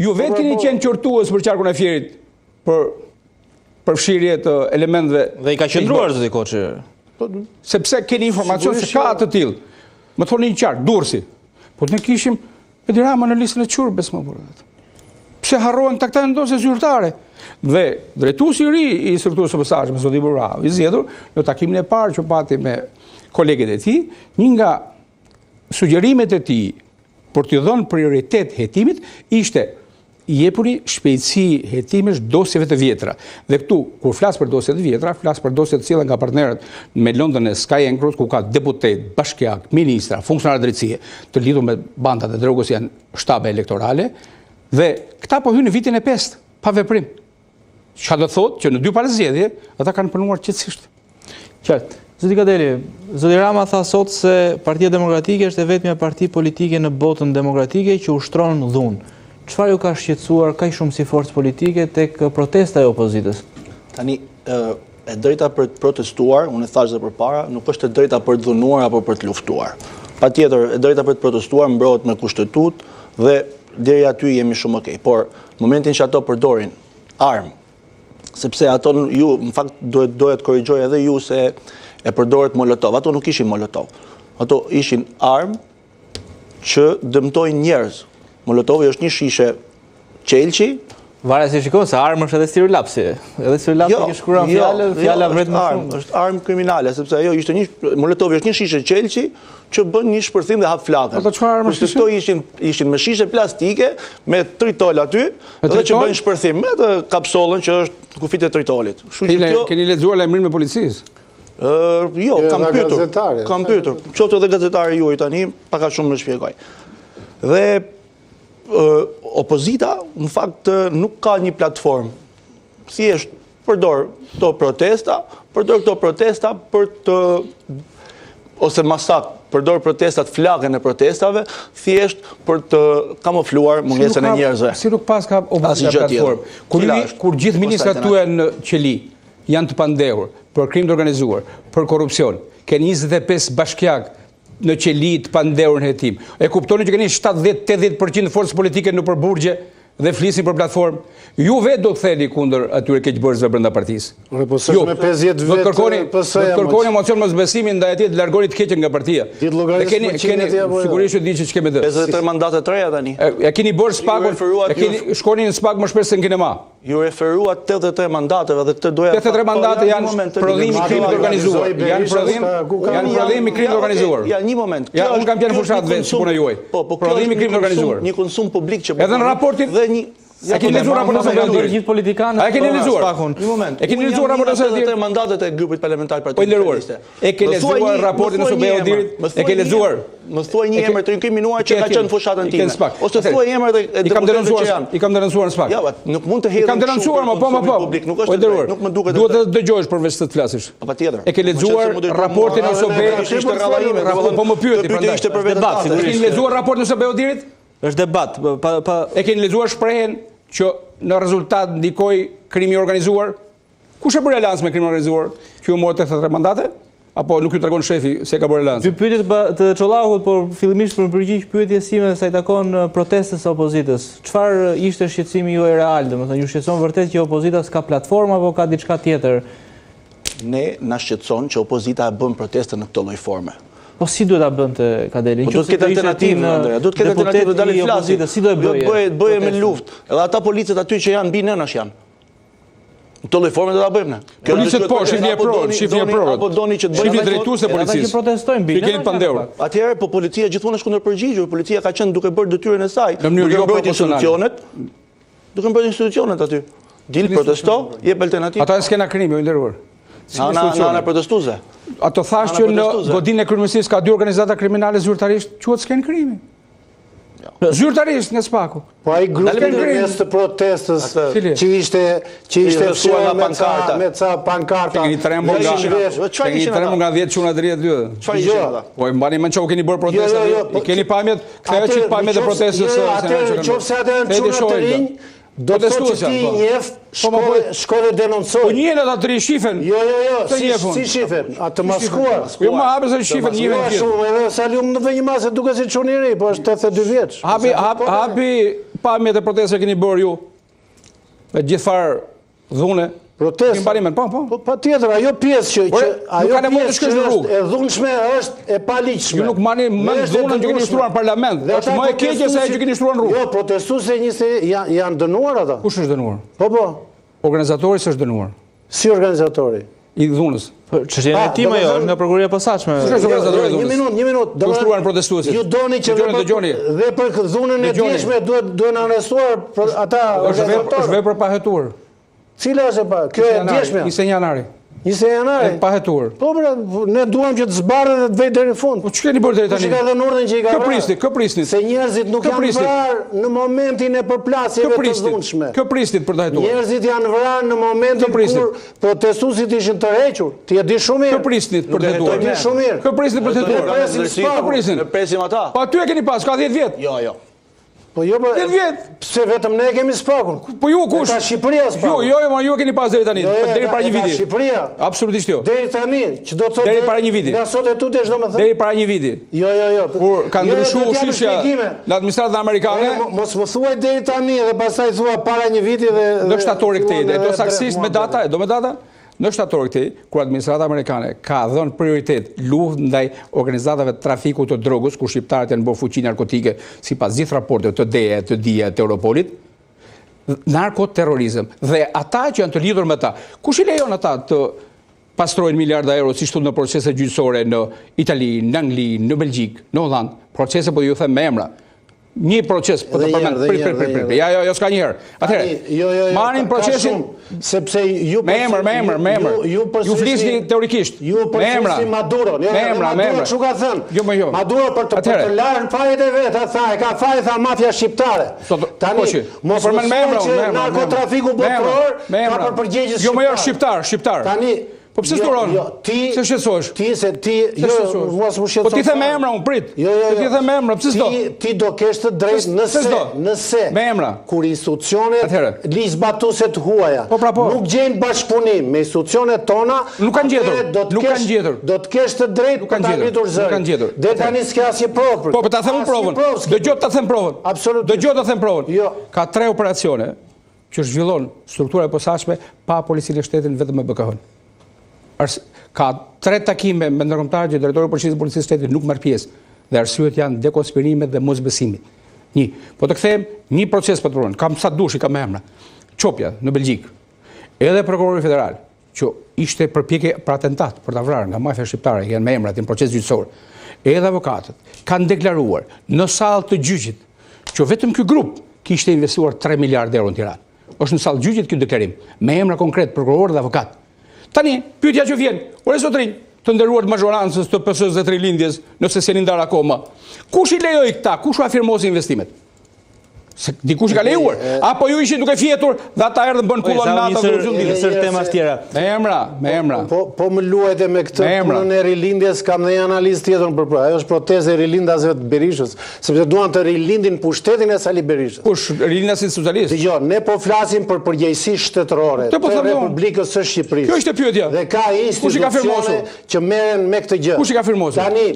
Ju vetë keni qenë qortues për qarkun e Fierit për përfshirje të elementëve. Dhe i ka qëndruar zoti Koçi. Sepse keni informacion se ka të tillë. Më thoni një qark, Durrësi. Po ne kishim Edi Rama në listën e Qurbes më burrat. Pse harrohen këta ndosë zyrtare? Dhe drejtuesi i ri i strukturës së posaçme, zoti Burrau, i zgjedhur në takimin e parë që pati me kolegët e tij, një nga sugjerimet e tij për t'i dhënë prioritet hetimit ishte jepuni shpejtësi hetimesh dosjeve të vjetra. Dhe këtu, kur flas për dosjet të vjetra, flas për dosjet të cilat nga partnerët me London e Sky and Cross, ku ka deputet, bashkiak, ministra, funksionar drejtësie, të lidhur me bandat e drogës janë shtabe elektorale, dhe këta po hynë në vitin e 5, pa veprim. Çka do thotë që në 2 palë zgjedhje, ata kanë punuar qetësisht. Qartë. Zoti Kadeli, zoti Rama tha sot se Partia Demokratike është e vetmja parti politike në botën demokratike që ushtron dhunë. Çfarë ju ka shqetësuar kaq shumë si forcë politike tek protesta e opozitës? Tani, e drejta për të protestuar, unë e thash dhe përpara, nuk është e drejta për të dhunuar apo për të luftuar. Patjetër, e drejta për të protestuar mbrohet me kushtetut dhe deri aty jemi shumë okej. Por momentin që ato përdorin armë, sepse ato ju, në fakt doja të korrigjoj edhe ju se e përdoret molotov. Ato nuk ishin molotov. Ato ishin armë që dëmtojnë njerëz. Molotovi është një shishe qelçi. Varet se shikon se armë është edhe stirolapsi. Edhe stirolapsi që shkruan fjala vret më shumë. Është armë kriminale, sepse ajo ishte Molotovi është një shishe qelçi që bën një shpërthim dhe hap flakën. Ato çfarë armë Këto ishin me shishe plastike, me tritol aty, dhe që bën shpërthim me atë kapsollën që është kufit e tritolit. Keni lexuar lajmërin me policisë? Jo, kam pyetur. Qoftë edhe gazetari juaj tani, pak a shumë më shpjegoj. Dhe opozita, në fakt, nuk ka një platformë. Thjesht përdor këto protesta për të, ose masak, përdor protestat, flakën e protestave, thjesht për të kamufluar mungesën e njerëzve. Si nuk pas ka opozita platformë. Kur gjithë ministrat tuaj në qeli janë të pandehur për krim të organizuar, për korrupsion, kanë 25 bashkiak në qeli të pandehur në hetim. E kuptoni që keni 70-80% forcë politike në përburgje dhe flisin për platformë. Ju vetë do të theni kundër atyre keqbërësve brenda partisë. Po s'është me 50 vjet PS-ja. Do të kërkoni emocion mosbesimin ndaj atij, të largoni të keqen nga partia. Keni sigurisht që di që kemi të. 53 mandate të reja tani. E keni bërë spakun, shkoni në spak më shpesh se në kinema. Ju referuat 83 mandateve dhe këtë doja 83 mandate janë prodhim i krimit organizuar. Janë prodhim i krimit organizuar. Ja, një moment. Ja, unë kam qenë fushat vetë si puna juaj. Prodhim i krimit organizuar. Një konsum publik që edhe në raportin a keni lexuar raportin e Së gjithë politikanët? A keni lexuar? Një moment. E keni lexuar raportin e Së mandatet e grupit parlamentar Po i nderuar. E ke lexuar raportin e SBE-ut? E ke lexuar? Më thuaj një emër të inkriminuar që ka qenë në fushatën time. Ose thuaj emër të deputetëve që janë. I kam denoncuar në spak. Ja, nuk mund të hedhim. I kam denoncuar, po. Nuk është drejt, nuk më duket. Duhet të dëgjohesh përveç të flasësh. Patjetër. E ke lexuar raportin e SBE-ut? Po më pyeti prandaj. Debat, sigurisht. E keni lexuar raportin e SBE-ut? Është debat. E keni lexuar shprehjen që në rezultat ndikoi krimi organizuar? Kush e bëri alans me krimin organizuar? Që u mori 83 mandate? Apo nuk ju tregon shefi se ka bërë alans? Dy pyetje të Çollahut, por fillimisht për përgjigj pyetje sime sa i takon protestës së opozitës. Çfarë ishte shqetësimi juaj real? Domethënë ju shqetëson vërtet që opozita s'ka platformë apo ka diçka tjetër? Ne na shqetëson që opozita e bën proteste në këtë lloj forme. Po si duhet ta bënte Kadeli? Do të ketë alternativë, Andrea. Do të ketë alternativë, do dalë flasit. Si do e bëje? Bëje me luftë. Edhe ata policët aty që janë mbi nënash janë. Në këtë lloj forme do ta bëjmë ne. Policët po, shifni e provë. Apo doni që të bëjmë shifni drejtues e policisë. Ata që protestojnë mbi. Ti keni pandehur. Atëherë po policia gjithmonë është kundër përgjigjur. Policia ka qenë duke bërë detyrën e saj. Në mënyrë jo proporcionale. Duke mbrojtur institucionet aty. Dil protesto, jep alternativë. Ata s'kena krimi, o nderuar. Ana protestuese. Ato thash që në godinë e kryeministrisë ka 2 organizata kriminale zyrtarisht, quhet s'ken krimi. Zyrtarisht në spaku. Po ai grupi mes të protestës që ishte fshehur me ca pankarta. Keni trembull nga 10 çuna deri aty. Çfarë ishte ata? Po mbani mend çau keni bërë protesta. I keni pamjet, kthehej çik pamjet e protestës së Atë çofse ata janë çuna të rinj, do të thotë që ti njeh shkollë denoncoj. Po njënë ata 3 shifen. Jo, si shifen? Atë maskuar. Jo më hapë se shifen një vend. Shumë, edhe sa lum në vënjë masë duket si çuni i ri, po është 82 vjeç. Hapi pamjet e protestës që keni bërë ju, me gjithë farë dhune. Protestë? Pa tjetër, ajo pjesë që është e dhunshme është e paligjshme. Ju nuk mani mënd dhunën që keni shtruar në parlament. Është më e keqe se që keni shtruar në rrugë. Jo, protestuesit janë dënuar ata. Kush është dënuar? Po. Organizatori s'është dënuar. Si organizatori? I dhunës. Çështja e hetimit jo, është nga prokuroria e posaçme. Një minutë. Ku shtruan protestuesit? Ju doni që dhe për dhunën e djeshme duhen arrestuar ata organizatorë. Është vepër pa hetuar. Cila është e pa? Kjo e djeshme? 20 janari. 20 janari? Pa hetuar. Po, ne duham që të zbarë dhe të vejtë deri në fund. Po, që keni bërë deri tani? Që ka dhe nordin që i ka vrarë? Kë prisnit? Se njerëzit nuk janë vrarë në momentin e përplasjeve të dhunshme. Kë prisnit për të hetuar? Njerëzit janë vrarë në momentin kur protestuesit ishin të hequr. Ti e di shumë mirë. Kë prisnit për të hetuar? Ti e di shumë mirë. Kë prisnit për të hetuar? Ne presim ata. Po aty e keni pas, ka 10 vjet. Jo. Po jo, pse vetëm ne kemi spakun? Po ju kush? Ka Shqipëria spakun. Jo, ma ju e keni pas deri tani, deri para një viti. Ka Shqipëria. Absolutisht jo. Deri tani, që do të thotë deri para një viti. Nga sot e tutesh domethënë. Deri para një viti. Jo. Kur ka ndryshuar shishja në administratën amerikane. Mos më thuaj deri tani dhe pastaj thua para një viti dhe në shtator këtej, do saktësisht me data, në shtator këtej, kur administrata amerikane ka dhënë prioritet luftë ndaj organizatave të trafikut të drogës, ku shqiptarët janë bërë fuqi narkotike sipas gjithë raporteve të DEA, të DIA, të Europolit, narkoterrorizëm. Dhe ata që janë të lidhur me ta, kush i lejon ata të pastrojnë miliarda euro si shtu në procese gjyqësore në Itali, në Angli, në Belgjik, në Holland, procese po ju them me emra. Një proces po të përmend. Jo, s'ka një herë. Atëherë, marrin procesin sepse ju me emër. Ju flisni teorikisht. Ju përflisni Maduro. Maduro çu ka thënë? Maduro për të larë fajet e vet, ka fajet tha mafia shqiptare. Tani mos përmend me emër, narkotrafiku botëror ka për përgjegjës shqiptare. Jo, shqiptar. Tani po pse s'duron? Se shqetësohesh? Mos më shqetëson. Po ti the me emra, unë prit. Po ti the me emra, pse s'do? Ti do kesh të drejtë nëse me emra kur institucionet ligjzbatuese të huaja nuk gjejnë bashkëpunim me institucionet tona, nuk kanë gjetur. Do të kesh të drejtë për ta ngritur zërin. Deri tani s'ka asnjë provë. Po ta them provën. Dëgjoj ta them provën. Absolutisht. Dëgjoj ta them provën. Ka 3 operacione që zhvillon struktura e posaçme pa policinë e shtetit vetëm me BK-n. Ka 3 takime me ndërkombëtarë që drejtori i përgjithshëm të policisë shtetit nuk merr pjesë dhe arsyet janë dekonspirimet dhe mosbesimit. Po të kthehem, një proces po të provon. Kam sa dushi, kam emra. Çopja në Belgjik. Edhe prokurori federal që ishte përpjekje për atentat, për ta vrarë nga mafia shqiptare, janë me emrat në proces gjyqësor. Edhe avokatët kanë deklaruar në sallë të gjyqit që vetëm ky grup kishte investuar 3 miliardë euro në Tiranë. Është në sallë gjyqit ky deklarim, me emra konkret prokuror dhe avokat. Tani, pyetja që vjen, ore zotrinj, të nderuar të mazhorancës të PS-së dhe Trilindjes, nëse s'jeni ndarë akoma, kush i lejoi këta, kush u afirmosi investimet? Se dikush ka lejuar, apo ju ishin duke fjetur dhe ata erdhën bën kullon nata dhe njësër temas tjera. Me emra. Po më luajte me këtë punën e rilindjes, kam dhe një analistë tjetër për pra. Ajo është protestë e rilindasve të Berishës, sepse duan të rilindin pushtetin e Sali Berishës. Kush rilindasin socialist? Jo, ne po flasim për përgjegjësi shtetërore të Republikës së Shqipërisë. Kjo ishte pyetja. Dhe ka institucione që merren me këtë gjë. Kush i ka firmosur? Tani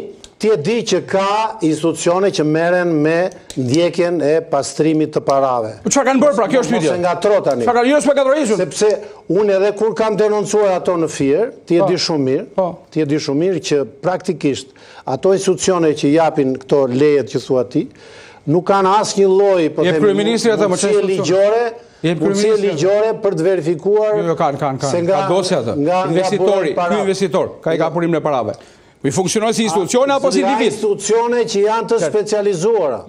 ti e di që ka institucione që merren me ndjekjen e pastrimit të parave. Po çfarë kanë bërë pra? Kjo është pyetja. Mos e ngatro tani. Çfarë kanë s'po gatroishun? Sepse unë edhe kur kam denoncuar ato në Fier, ti e di shumë mirë që praktikisht ato institucione që japin këto lejet që thua ti, nuk kanë asnjë lloj, po themi, mundësie ligjore për të verifikuar. Jo, kanë. Ka dosje atë. Ky investitor, ka i kapurim në parave. I funksionojnë si institucione apo si individ? Ka institucione që janë të specializuara.